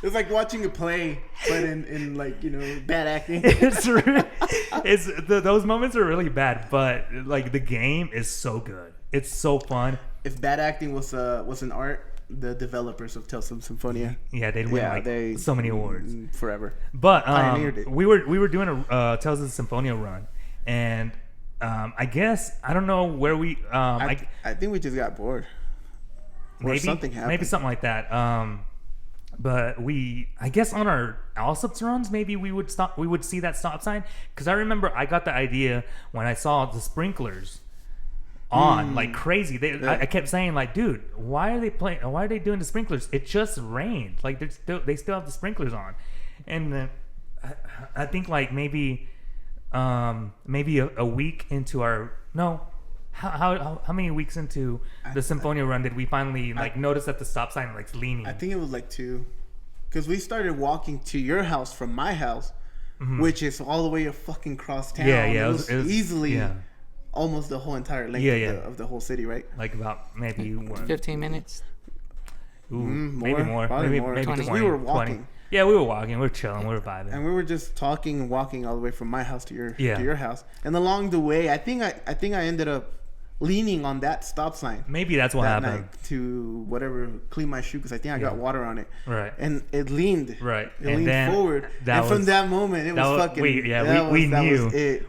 Speaker 2: It's like watching a play, but in like, you know, bad acting.
Speaker 1: Those moments are really bad, but, like, the game is so good. It's so fun.
Speaker 2: If bad acting was an art, the developers of Tales of Symphonia,
Speaker 1: they'd win so many awards
Speaker 2: forever.
Speaker 1: But we were doing a Tales of Symphonia run, and I guess I don't know where we.
Speaker 2: I think we just got bored. Or something happened.
Speaker 1: Maybe something like that. But I guess on our Alsup's runs, maybe we would stop. We would see that stop sign, because I remember I got the idea when I saw the sprinklers on like crazy. I kept saying, like, dude, why are they doing the sprinklers? It just rained. Like, they still have the sprinklers on. And I think, like, maybe a week into our how many weeks into the Symphonia run did we finally notice that the stop sign like leaning?
Speaker 2: I think it was like 2, because we started walking to your house from my house, which is all the way a fucking cross town. It was easily almost the whole entire length of the whole city, right?
Speaker 1: Like about maybe
Speaker 3: 15 minutes.
Speaker 1: Ooh, maybe more.
Speaker 2: Maybe
Speaker 3: 20.
Speaker 2: We were walking.
Speaker 1: 20. Yeah, we were walking. We were chilling. We were vibing.
Speaker 2: And we were just talking and walking all the way from my house to your house. And along the way, I think I ended up leaning on that stop sign.
Speaker 1: Maybe that's what happened.
Speaker 2: Night to whatever, clean my shoe, because I think I got water on it.
Speaker 1: Right.
Speaker 2: And it leaned.
Speaker 1: Right.
Speaker 2: It leaned forward. And from that moment, it was fucking.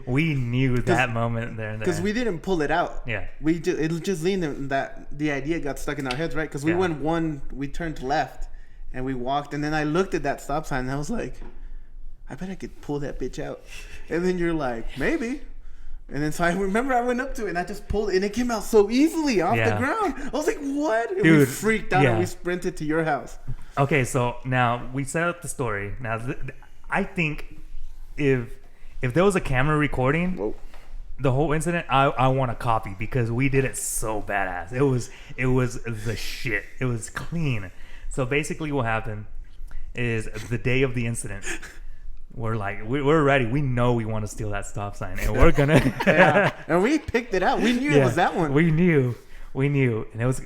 Speaker 1: We knew that moment there.
Speaker 2: Because we didn't pull it out.
Speaker 1: Yeah.
Speaker 2: It just leaned, and that the idea got stuck in our heads, right? Because we turned left, and we walked, and then I looked at that stop sign, and I was like, I bet I could pull that bitch out. And then you're like, maybe. And then so I remember I went up to it and I just pulled it, and it came out so easily off the ground. I was like, what? And we freaked out and we sprinted to your house.
Speaker 1: Okay, so now we set up the story. Now, I think if there was a camera recording the whole incident, I want a copy, because we did it so badass. It was the shit. It was clean. So basically what happened is the day of the incident, we're like, we're ready. We know we want to steal that stop sign, and we're gonna.
Speaker 2: And we picked it out. We knew it was that one.
Speaker 1: We knew, and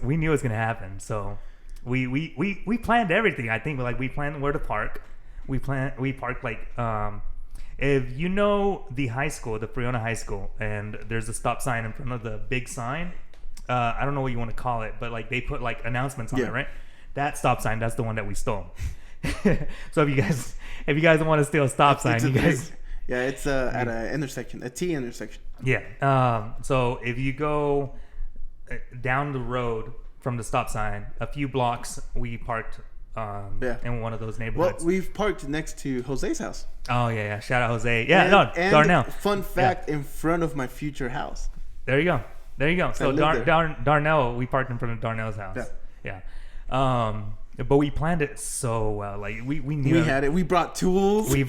Speaker 1: we knew it was gonna happen. So we planned everything. I think we planned where to park. We parked like if you know the high school, the Friona High School, and there's a stop sign in front of the big sign. I don't know what you want to call it, but like they put like announcements on it, right? That stop sign, that's the one that we stole. So if you guys want to steal a stop sign, you guys.
Speaker 2: It's at an intersection, a T intersection.
Speaker 1: Yeah. So if you go down the road from the stop sign, a few blocks, we parked in one of those neighborhoods.
Speaker 2: Well, we've parked next to Jose's house.
Speaker 1: Oh yeah. Shout out Jose. Yeah, and Darnell.
Speaker 2: Fun fact, in front of my future house.
Speaker 1: There you go. So Darnell, we parked in front of Darnell's house. Yeah. But we planned it so well. Like we knew
Speaker 2: we had it. We brought tools.
Speaker 1: It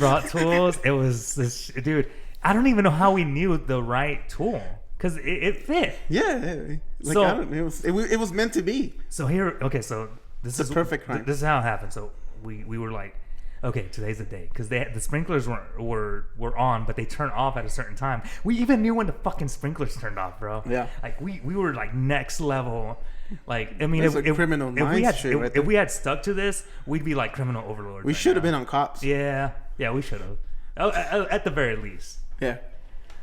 Speaker 1: was this, dude. I don't even know how we knew the right tool, because it fit.
Speaker 2: Yeah. It was meant to be.
Speaker 1: So this is
Speaker 2: perfect crime.
Speaker 1: This is how it happened. So we were like, okay, today's the day, because the sprinklers were on, but they turn off at a certain time. We even knew when the fucking sprinklers turned off, bro.
Speaker 2: Yeah.
Speaker 1: Like we were like next level. Like, I mean, if we had stuck to this, we'd be like criminal overlords.
Speaker 2: We should have been on cops.
Speaker 1: Yeah, we should have. At the very least.
Speaker 2: Yeah.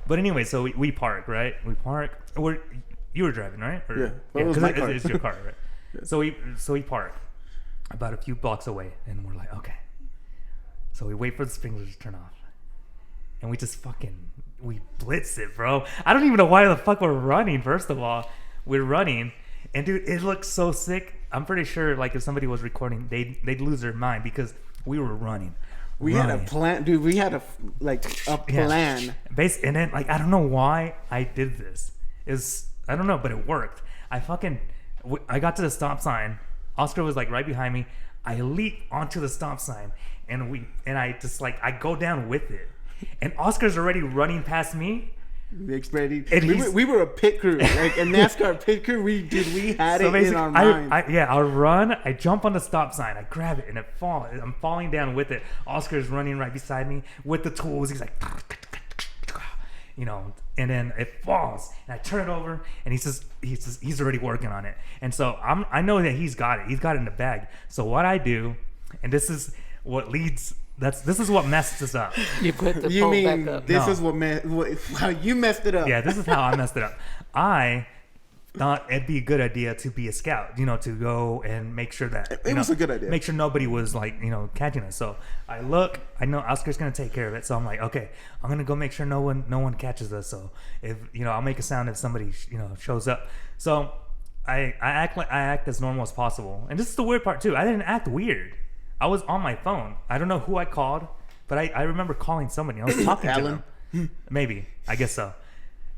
Speaker 1: But anyway, so we park, right? We park. You were driving, right?
Speaker 2: Yeah. Well, it was my car.
Speaker 1: It's your car, right? Yeah. So we park about a few blocks away, and we're like, okay. So we wait for the sprinklers to turn off, and we just we blitz it, bro. I don't even know why the fuck we're running. First of all, we're running. And dude, it looks so sick. I'm pretty sure, like, if somebody was recording, they'd lose their mind, because we were running.
Speaker 2: We had a plan, dude. We had a plan.
Speaker 1: Yeah. And then, like, I don't know why I did this. I don't know, but it worked. I got to the stop sign. Oscar was like right behind me. I leap onto the stop sign, and I just like I go down with it, and Oscar's already running past me.
Speaker 2: We were a pit crew, like a NASCAR pit crew. We had it in our minds.
Speaker 1: I'll run. I jump on the stop sign. I grab it and it falls. I'm falling down with it. Oscar's running right beside me with the tools. He's like, you know, and then it falls, and I turn it over, and he's already working on it. And so I know that he's got it. He's got it in the bag. So what I do, and this is what leads. This is what messed us up.
Speaker 3: You put the pole back up.
Speaker 2: This is how you messed it up.
Speaker 1: Yeah, this is how I messed it up. I thought it'd be a good idea to be a scout, you know, to go and make sure that
Speaker 2: it was a good idea.
Speaker 1: Make sure nobody was like, you know, catching us. So I look, I know Oscar's gonna take care of it. So I'm like, okay, I'm gonna go make sure no one catches us. So if you know, I'll make a sound if somebody shows up. So I act as normal as possible. And this is the weird part too. I didn't act weird. I was on my phone. I don't know who I called, but I remember calling somebody. I was talking to them. Maybe. I guess so.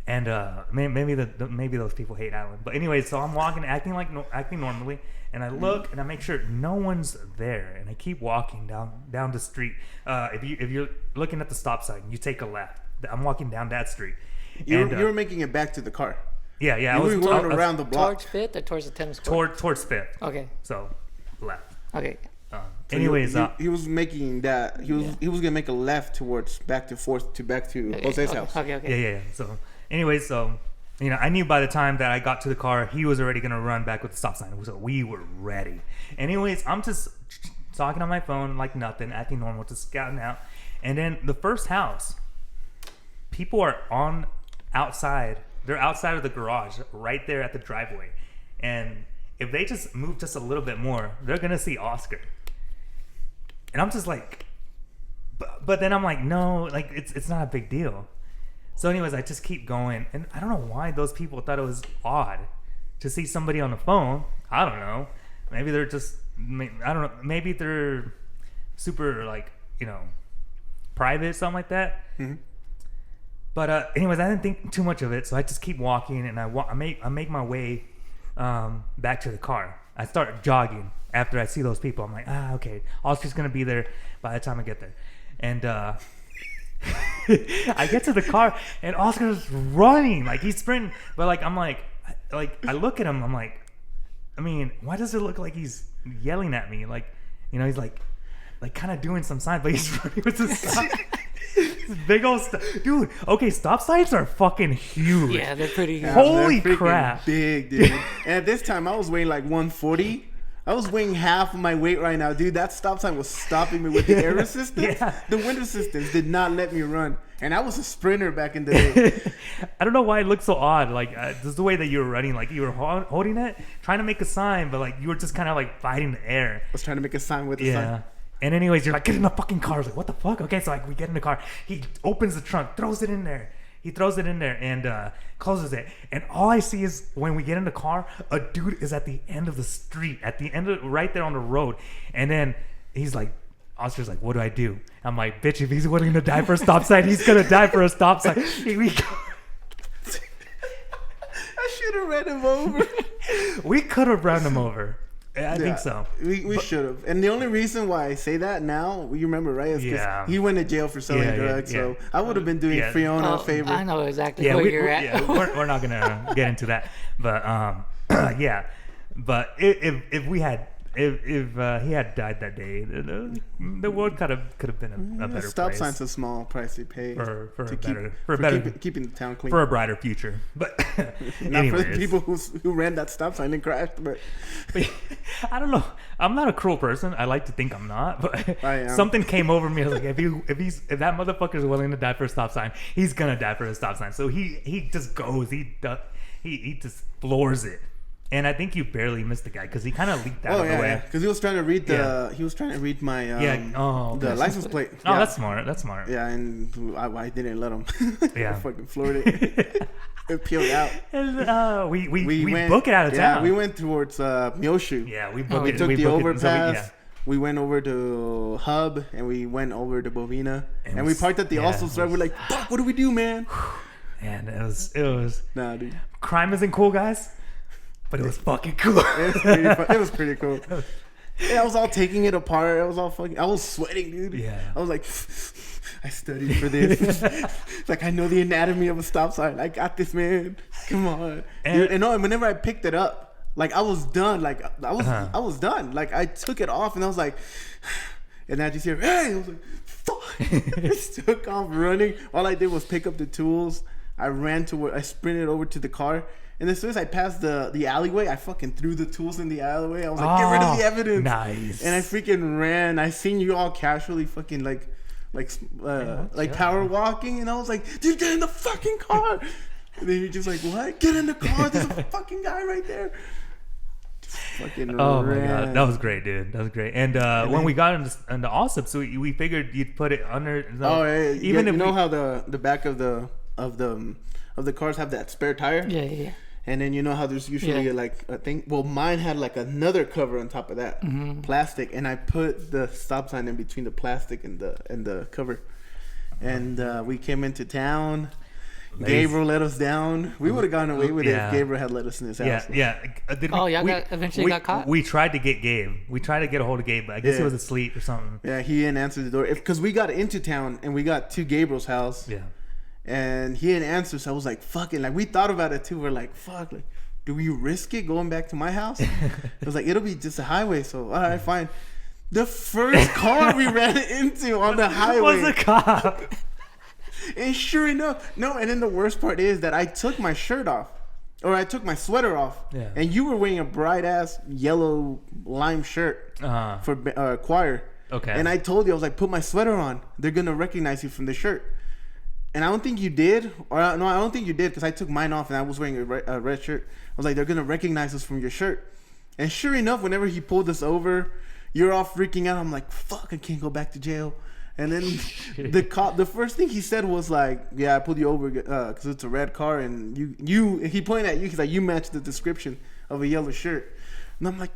Speaker 1: And maybe those people hate Alan. But anyway, so I'm walking, acting normally, and I look and I make sure no one's there, and I keep walking down the street. If you're looking at the stop sign, you take a left. I'm walking down that street.
Speaker 2: You were making it back to the car.
Speaker 1: Yeah.
Speaker 2: You were going around the block.
Speaker 3: Towards Fifth or towards the tennis court?
Speaker 1: Towards Fifth.
Speaker 3: Okay.
Speaker 1: So left.
Speaker 3: Okay.
Speaker 2: So
Speaker 1: anyways,
Speaker 2: he was making that. He was gonna make a left towards back to Jose's house.
Speaker 3: Okay.
Speaker 1: Yeah. So, anyways, I knew by the time that I got to the car, he was already gonna run back with the stop sign. So we were ready. Anyways, I'm just talking on my phone like nothing, acting normal, just scouting out. And then the first house, people are outside. They're outside of the garage, right there at the driveway. And if they just move just a little bit more, they're gonna see Oscar. And I'm just like, but then I'm like, no, like it's not a big deal. So anyways, I just keep going, and I don't know why those people thought it was odd to see somebody on the phone. I don't know. Maybe they're just, I don't know. Maybe they're super like, private, something like that. Mm-hmm. But anyways, I didn't think too much of it, so I just keep walking, and I make my way back to the car. I start jogging after I see those people. I'm like, okay, Oscar's gonna be there by the time I get there. And I get to the car, and Oscar's running, like he's sprinting. But like I'm like I look at him. I'm like, I mean, why does it look like he's yelling at me? Like, he's like kind of doing some signs, but he's running with his sign. This big old dude. Okay, stop signs are fucking huge.
Speaker 3: Yeah, they're pretty huge.
Speaker 1: Holy crap,
Speaker 2: big dude. And at this time, I was weighing like 140. I was weighing half of my weight right now, dude. That stop sign was stopping me with the air assistance.
Speaker 1: Yeah.
Speaker 2: The wind assistance did not let me run, and I was a sprinter back in the day.
Speaker 1: I don't know why it looked so odd. Like this is the way that you were running. Like you were holding it, trying to make a sign, but like you were just kind of like fighting the air.
Speaker 2: I was trying to make a sign with the sign.
Speaker 1: And anyways, you're like, get in the fucking car. I was like, what the fuck? Okay, so like we get in the car. He opens the trunk, throws it in there. And closes it. And all I see is when we get in the car, a dude is at the end of the street, right there on the road. And then he's like, Oscar's like, what do I do? I'm like, bitch, if he's willing to die for a stop sign, he's gonna die for a stop sign.
Speaker 2: I should have ran him over.
Speaker 1: We could have run him over. I think so.
Speaker 2: We should have. And the only reason why I say that now, you remember, right? Is because he went to jail for selling drugs. So I would have been doing Fiona a favor.
Speaker 3: I know exactly where you're at.
Speaker 1: Yeah, we're not going to get into that. But, yeah. But if we had... If he had died that day, the world could have been a better
Speaker 2: stop
Speaker 1: place.
Speaker 2: sign's a small price to pay keeping the town clean,
Speaker 1: for a brighter future. But
Speaker 2: not for the people who ran that stop sign and crashed. But
Speaker 1: I don't know. I'm not a cruel person. I like to think I'm not, but
Speaker 2: I am.
Speaker 1: Something came over me. I was like, if that motherfucker's willing to die for a stop sign, he's gonna die for a stop sign. So he just goes. He just floors it. And I think you barely missed the guy because he kind of leaked out of the way.
Speaker 2: Because he was trying to read my the license plate.
Speaker 1: Oh, that's smart.
Speaker 2: Yeah, and I didn't let him.
Speaker 1: Yeah,
Speaker 2: I fucking floored it. It peeled out.
Speaker 1: And, we book it out of town.
Speaker 2: Yeah, we went towards Myoshu.
Speaker 1: Yeah, we
Speaker 2: took the overpass. We went over to Hub and we went over to Bovina and we parked at the Austin store. We're like, fuck, what do we do, man?
Speaker 1: And it was.
Speaker 2: Nah, dude.
Speaker 1: Crime isn't cool, guys. But it was fucking cool.
Speaker 2: It was pretty cool. And I was all taking it apart. I was sweating, dude.
Speaker 1: Yeah.
Speaker 2: I was like, I studied for this. Like, I know the anatomy of a stop sign. I got this, man. Come on. And whenever I picked it up, like, I was done. Like, I was done. Like, I took it off and I was like, and I just hear, hey, I was like, fuck. I just took off running. All I did was pick up the tools. I sprinted over to the car. And as soon as I passed the alleyway, I fucking threw the tools in the alleyway. I was like, get rid of the evidence.
Speaker 1: Nice.
Speaker 2: And I freaking ran. I seen you all casually fucking like power walking. And I was like, dude, get in the fucking car. And then you're just like, what? Get in the car. There's a fucking guy right there. Just fucking
Speaker 1: oh
Speaker 2: ran.
Speaker 1: my God. That was great, dude. That was great. And when we got into Allsup, so we figured you'd put it under.
Speaker 2: Even if you know how the back of the cars have that spare tire?
Speaker 3: Yeah.
Speaker 2: And then you know how there's usually like a thing. Well, mine had like another cover on top of that, plastic, and I put the stop sign in between the plastic and the cover. And we came into town. Gabriel let us down. We would have gotten away with it if Gabriel had let us in his house.
Speaker 1: Yeah.
Speaker 3: Y'all eventually got caught?
Speaker 1: We tried to get Gabe. We tried to get a hold of Gabe, but I guess he was asleep or something.
Speaker 2: Yeah, he didn't answer the door. Because we got into town and we got to Gabriel's house.
Speaker 1: Yeah.
Speaker 2: And he didn't answer, so I was like, fucking, like, we thought about it too. We're like, fuck, like, do we risk it going back to my house? It was like, it'll be just a highway, so all right, fine. The first car we ran into on the highway
Speaker 1: was a cop.
Speaker 2: And sure enough, no, and then the worst part is that I took my shirt off, or I took my sweater off, and you were wearing a bright ass yellow lime shirt for choir.
Speaker 1: Okay.
Speaker 2: And I told you, I was like, put my sweater on. They're gonna recognize you from the shirt. And I don't think you did, I don't think you did, because I took mine off and I was wearing a red shirt. I was like, they're gonna recognize us from your shirt. And sure enough, whenever he pulled us over, you're all freaking out. I'm like, fuck, I can't go back to jail. And then the cop, the first thing he said was like, yeah, I pulled you over because it's a red car, and he pointed at you. He's like, you match the description of a yellow shirt. And I'm like,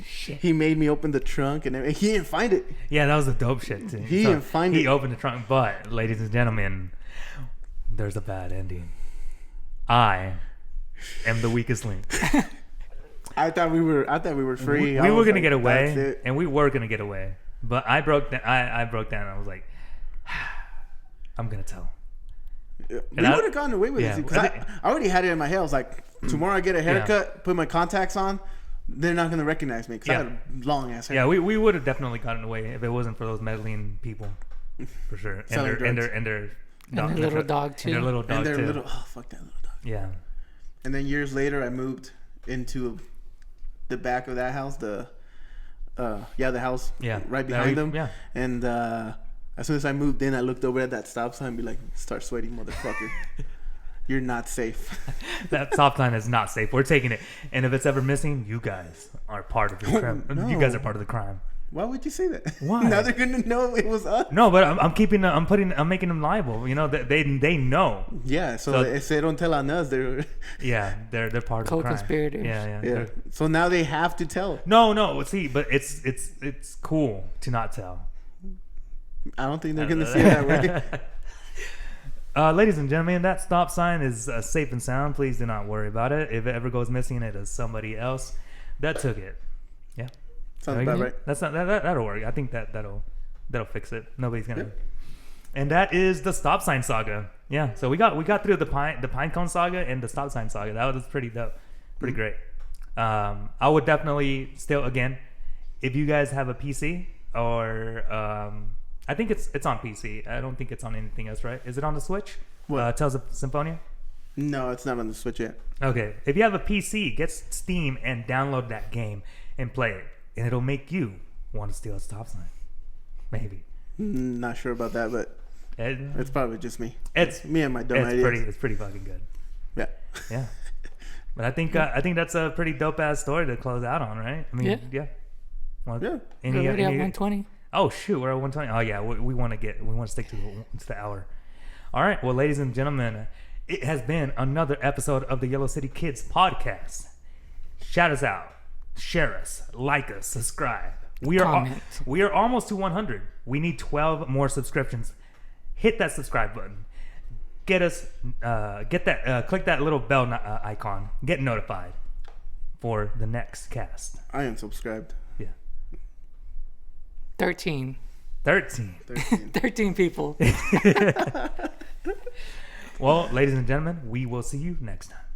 Speaker 2: shit. He made me open the trunk, and he didn't find it.
Speaker 1: Yeah, that was a dope shit too.
Speaker 2: He didn't find it.
Speaker 1: He opened the trunk, but ladies and gentlemen, there's a bad ending. I am the weakest link.
Speaker 2: I thought we were free.
Speaker 1: We were gonna get away, and we were gonna get away. But I broke down. I broke down. And I was like, I'm gonna tell.
Speaker 2: We would have gotten away with it because I already had it in my head. I was like, tomorrow I get a haircut, put my contacts on. They're not gonna recognize me because I had a long ass hair.
Speaker 1: Yeah, we would have definitely gotten away if it wasn't for those meddling people, for sure. And their
Speaker 3: little dog too.
Speaker 1: And their little dog too.
Speaker 2: Oh, fuck that little dog.
Speaker 1: Yeah.
Speaker 2: And then years later, I moved into the back of that house. The house.
Speaker 1: Yeah.
Speaker 2: Right behind them.
Speaker 1: Yeah.
Speaker 2: And as soon as I moved in, I looked over at that stop sign and be like, "Start sweating, motherfucker." You're not safe.
Speaker 1: That stop sign is not safe. We're taking it. And if it's ever missing, you guys are part of the crime.
Speaker 2: No.
Speaker 1: You guys are part of the crime.
Speaker 2: Why would you say that?
Speaker 1: Why?
Speaker 2: Now they're gonna know it was us.
Speaker 1: No, but I'm making them liable. You know, they know.
Speaker 2: Yeah. So if they don't tell on us, they're
Speaker 1: they're part of the crime.
Speaker 3: Co-conspirators.
Speaker 1: Yeah.
Speaker 2: So now they have to tell.
Speaker 1: No. See, but it's cool to not tell.
Speaker 2: I don't think they're gonna see it that way.
Speaker 1: Ladies and gentlemen, that stop sign is safe and sound. Please do not worry about it. If it ever goes missing, it is somebody else that took it. Yeah,
Speaker 2: sounds about right.
Speaker 1: That'll work. I think that'll fix it. Nobody's gonna. Yeah. And that is the stop sign saga. Yeah, so we got through the pine cone saga and the stop sign saga. That was pretty dope, pretty great. I would definitely still, again, if you guys have a PC or I think it's on PC. I don't think it's on anything else, right? Is it on the Switch?
Speaker 2: What?
Speaker 1: Tales of Symphonia?
Speaker 2: No, it's not on the Switch yet.
Speaker 1: Okay. If you have a PC, get Steam and download that game and play it. And it'll make you want to steal a stop sign. Maybe.
Speaker 2: Not sure about that, but it's probably just me.
Speaker 1: It's
Speaker 2: me and my dumb ideas.
Speaker 1: It's pretty fucking good.
Speaker 2: Yeah.
Speaker 1: Yeah. But I think that's a pretty dope ass story to close out on, right? I mean, yeah.
Speaker 2: Well, yeah.
Speaker 3: We're already at 120.
Speaker 1: Oh shoot, we're at 120. Oh yeah, we want to stick to the hour. All right, well, ladies and gentlemen, it has been another episode of the Yellow City Kids podcast. Shout us out, share us, like us, subscribe. We are almost to 100. We need 12 more subscriptions. Hit that subscribe button. Click that little bell icon. Get notified for the next cast.
Speaker 2: I am subscribed.
Speaker 1: Yeah.
Speaker 3: 13.
Speaker 1: 13.
Speaker 3: 13 people.
Speaker 1: Well, ladies and gentlemen, we will see you next time.